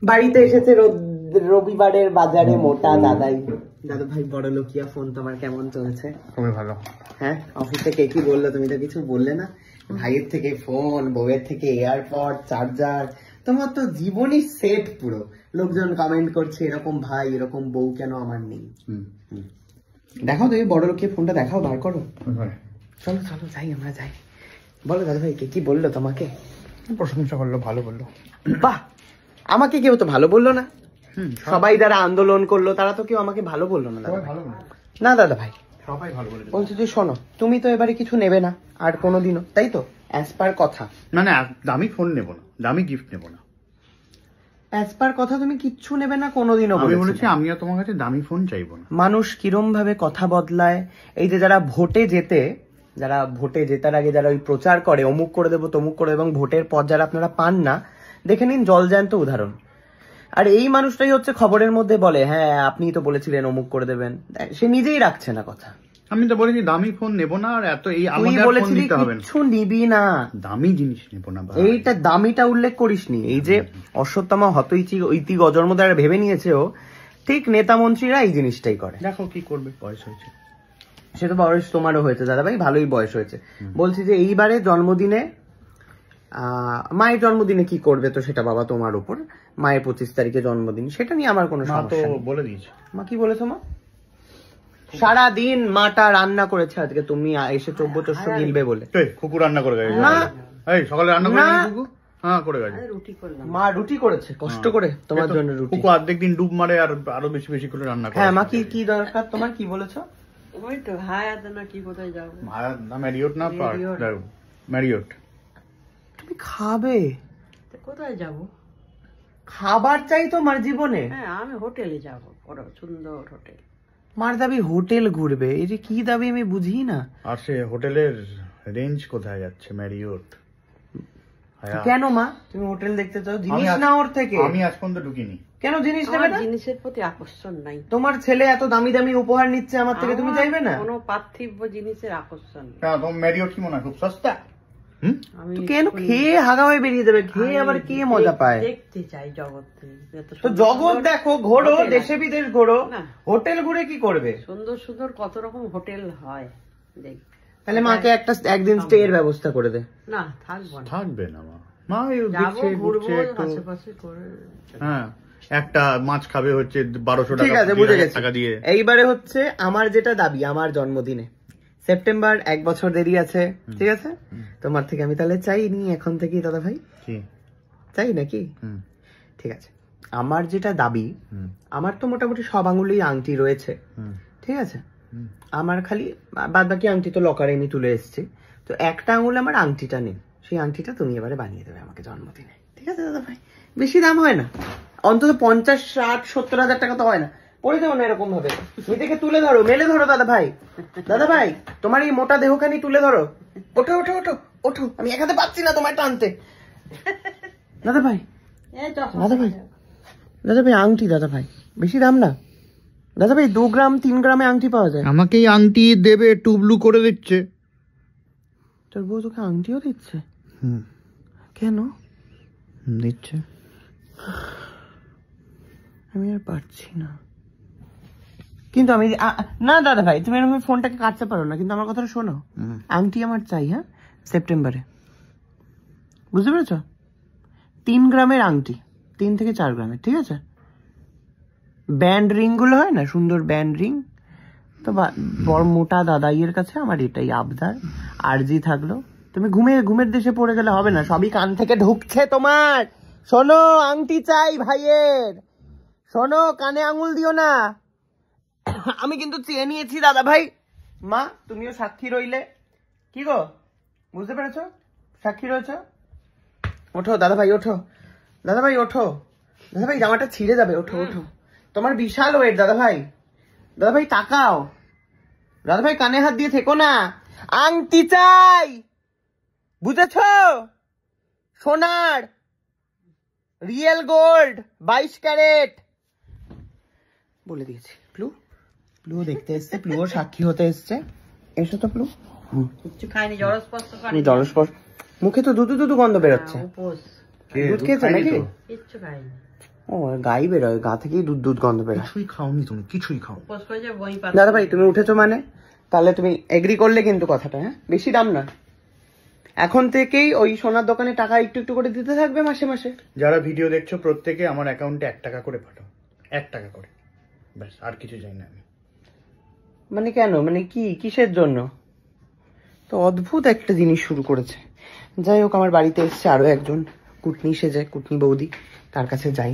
বাড়িতে এসেছে রবিবারের বাজারে মোটা দাদাই। দাদা ভাই বড় লোকিয়া ফোন তোমার কেমন চলছে? খুবই ভালো। হ্যাঁ, অফিসে কে কি বললো? তুমি তো কিছু বললে না। ভাইয়ের থেকে ফোন, বউয়ের থেকে এয়ারপড, চার্জার, তোমার তো জীবনই সেট পুরো। লোকজন কমেন্ট করছে এরকম ভাই এরকম বউ কেন আমার নেই। দেখাও তুমি বড় লোকিয়া ফোনটা দেখাও, বার করো। চলো চলো যাই, আমরা যাই। বলো দাদা ভাই কে কি বললো তোমাকে? প্রশংসা করলো, ভালো বললো। বাহ, আমাকে কেউ তো ভালো বললো না। সবাই যারা আন্দোলন করলো তারা তো কেউ আমাকে ভালো বললো না। না দাদা ভাই, সবাই ভালো বলে বলছি যে শোনো, তুমি তো এবারে কিছু নেবে না আর কোনোদিনও, তাই তো? অ্যাজ পার কথা। না, দামি ফোন নেবো না, দামি গিফট নেবো না। অ্যাজ পার কথা তুমি কিচ্ছু নেবে না কোনোদিনও। আমি বলেছি আমিও তোমার কাছে দামি ফোন চাইবো না। মানুষ কিরম ভাবে কথা বদলায়। এই যে যারা ভোটে জেতার আগে যারা ওই প্রচার করে অমুক করে দেবো তমুক করে, এবং ভোটের পর যারা আপনারা পান না, দেখে নিন জলজ্যান্ত উদাহরণ। আর এই মানুষটাই হচ্ছে খবরের মধ্যে বলে হ্যাঁ আপনি তো বলেছিলেন অমুক করে দেবেন, সে নিজেই রাখছে না কথা। আমি তো বলেছি দামি ফোন নেবো না, আর এত এই আমাদের ফোন নিতে হবে না, কিছু নিবি না, দামি জিনিস নেবো না। এইটা দামিটা উল্লেখ করিসনি। এই যে অশ্বত্থামা ইতি গজর্মদার ভেবে নিয়েছে ও, ঠিক নেতা মন্ত্রীরা এই জিনিসটাই করে। দেখো কি করবে, বয়স হয়েছে। সে তো বয়স তোমারও হয়েছে দাদা ভাই, ভালোই বয়স হয়েছে। বলছি যে এইবারে জন্মদিনে মায়ের জন্মদিনে কি করবে তো সেটা বাবা তোমার উপর। মায়ের 25 তারিখে জন্মদিন, সেটা নিয়ে আমার কোনো সমস্যা নেই। বলে দিয়েছে মা। কি বলেছো মা? সারাদিন মাটা রান্না করেছে আজকে, তুমি এসে চব্বচস্য গিলবে বলে। কুকুর রান্না করে গেছে না, এই সকালে রান্না করে কুকুর হ্যাঁ করে গেছে। মা রুটি করেছে কষ্ট করে তোমার জন্য। রুটি কুকুর অর্ধেক দিন ডুব মারে আর আরো বেশি বেশি করে রান্না করে। হ্যাঁ মা, কি দরকার তোমার? কি বলেছো? ওই তো হায়াত না, কি কোথায় যাবো? হায়াত না, ম্যারিয়ট না, ম্যারিয়ট। তুমি খাবে? কোথায় যাব? খাবার চাই তোমার জীবনে? হ্যাঁ, আমি হোটেলে যাবো, বড় সুন্দর হোটেল। মার দাবি হোটেল ঘুরবে, এই যে কি দাবি আমি বুঝি না। আর সে হোটেলের রেঞ্জ কোথায় যাচ্ছে? ম্যারিয়ট। কেন মা তুমি হোটেল দেখতে চাও? জিনিস না ওর থেকে? আমি আজ পর্যন্ত ঢুকিনি। কেন জিনিস নেবে না? জিনিসের প্রতি আকর্ষণ নাই। তোমার ছেলে এত দামি দামি উপহার নিচ্ছে আমার থেকে, তুমি চাইবে না? কোনো পার্থিব জিনিসের আকর্ষণ নেই। তোমার ম্যারিয়ট কি মনে হয় খুব সস্তা? কেন খেয়ে হাগা হয়ে বেরিয়ে যাবে, খেয়ে আবার কে মজা পায়? দেখতে চাই জগৎ। তো জগৎ দেখো, ঘোরো, দেশে বিদেশ ঘোরো, হোটেল ঘুরে কি করবে? সুন্দর সুন্দর কত রকম হোটেল হয়, দেখ। তাহলে মাকে একদিন স্টে এর ব্যবস্থা করে দে। না, থাকবো না। থাকবে না মা, ঘুরছে আশেপাশে করে। হ্যাঁ, একটা মাছ খাবে হচ্ছে 1200 টাকা। ঠিক আছে, বুঝে গেছি। টাকা দিয়ে এইবারে হচ্ছে আমার যেটা দাবি, আমার জন্মদিনে সেপ্টেম্বর 1 বছর দেরি আছে, ঠিক আছে? তোমার থেকে আমি তাহলে চাইনি এখন থেকেই দাদা ভাই, চাই নাকি? ঠিক আছে, আমার যেটা দাবি, আমার তো মোটামুটি সব আঙুলেই আংটি রয়েছে, ঠিক আছে? আমার খালি বাদ বাকি আংটি তো লকারে আমি তুলে এসেছি, তো একটা আঙুলে আমার আংটিটা নেই, সেই আংটিটা তুমি এবারে বানিয়ে দেবে আমাকে জন্মদিনে, ঠিক আছে দাদা ভাই? বেশি দাম হয় না, অন্তত 50, 60, 70 হাজার টাকা তো হয় না। পড়ে দেবো না এরকম ভাবে, নিজেকে তুলে ধরো, মেলে ধরো দাদা ভাই। দাদা ভাই তোমার এই মোটা দেহখানি তুলে ধরো, ওঠো ওঠো ওঠো ওঠো, আমি এখানে পাচ্ছি না তোমায় টানতে। দাদা ভাই, দাদা ভাই, দাদা ভাই আংটি, দাদা ভাই বেশি দাম না দাদা ভাই, 2 গ্রাম 3 গ্রামে আংটি পাওয়া যায়। আমাকেই আংটি দেবে, টুবলু করে দিচ্ছে। তোর বউ তোকে আংটিও দিচ্ছে? কেন দিচ্ছে? আমি আর পারছি না। কিন্তু আমি না দাদা ভাই, তুমি এরকম ফোনটাকে কাটতে পারো না, কিন্তু আমার কথাটা শোনো। আংটি আমার চাই, হ্যাঁ, সেপ্টেম্বরে, বুঝতে পেরেছ? 3 গ্রামের আংটি, 3 থেকে 4 গ্রামের, ঠিক আছে? ব্যান্ড রিং গুলো হয় না, সুন্দর ব্যান্ড রিং, তো বড় মোটা দাদাইয়ের কাছে আমার এটাই আবদার। আরজি থাকলো, তুমি ঘুমের দেশে পড়ে গেলে হবে না, সবই কান থেকে ঢুকছে তোমার। শোনো, আংটি চাই ভাইয়ের, শোনো, কানে আঙুল দিও না। আমি কিন্তু চেয়ে নিয়েছি দাদা ভাই। মা তুমিও সাক্ষী রইলে, কি গো, বুঝতে পেরেছ? সাক্ষী রয়েছ। ওঠো দাদা ভাই, ওঠো দাদা ভাই, ওঠো দাদা ভাই, জামাটা ছিঁড়ে যাবে, ওঠো ওঠো। তোমার বিশাল ওয়েট দাদা ভাই, দাদা ভাই তাকাও, দাদা ভাই কানে হাত দিয়ে থেকো না। আংটি চাই, বুঝেছ? সোনার, রিয়েল গোল্ড, 22 ক্যারেট। বলে দিয়েছি। প্লু দেখতে এসছে, প্লুও সাক্ষী হতে এসছে। এসো তো প্লু। কিচ্ছু খাইনি, জলস্পর্শ, মুখে তো দুধু গন্ধ বেরোচ্ছে। দুধ খেয়েছে নাকি? কিচ্ছু খাইনি। ও গাই বেরোয়, গা থেকেই দুধ দুধ গন্ধ বেরোয়। কিছুই খাওনি তুমি, কিছুই খাও। উপোস করে যে বই পাতা দাদা ভাই তুমি উঠেছো মানে তাহলে তুমি এগ্রি করলে কিন্তু কথাটা, হ্যাঁ বেশি দাম না, এখন থেকেই ওই সোনার দোকানে টাকা একটু একটু করে দিতে থাকবে মাসে মাসে। যারা ভিডিও দেখছো প্রত্যেকে আমার অ্যাকাউন্টে 1 টাকা করে পাঠাও, 1 টাকা করে, ব্যাস, আর কিছু চাই না আমি। মানে কেন, মানে কি কিসের জন্য? তো অদ্ভুত একটা জিনিস শুরু করেছে। যাই হোক, আমার বাড়িতে এসছে আরো একজন কুটনি সেজে, কুটনি বৌদি, তার কাছে যাই।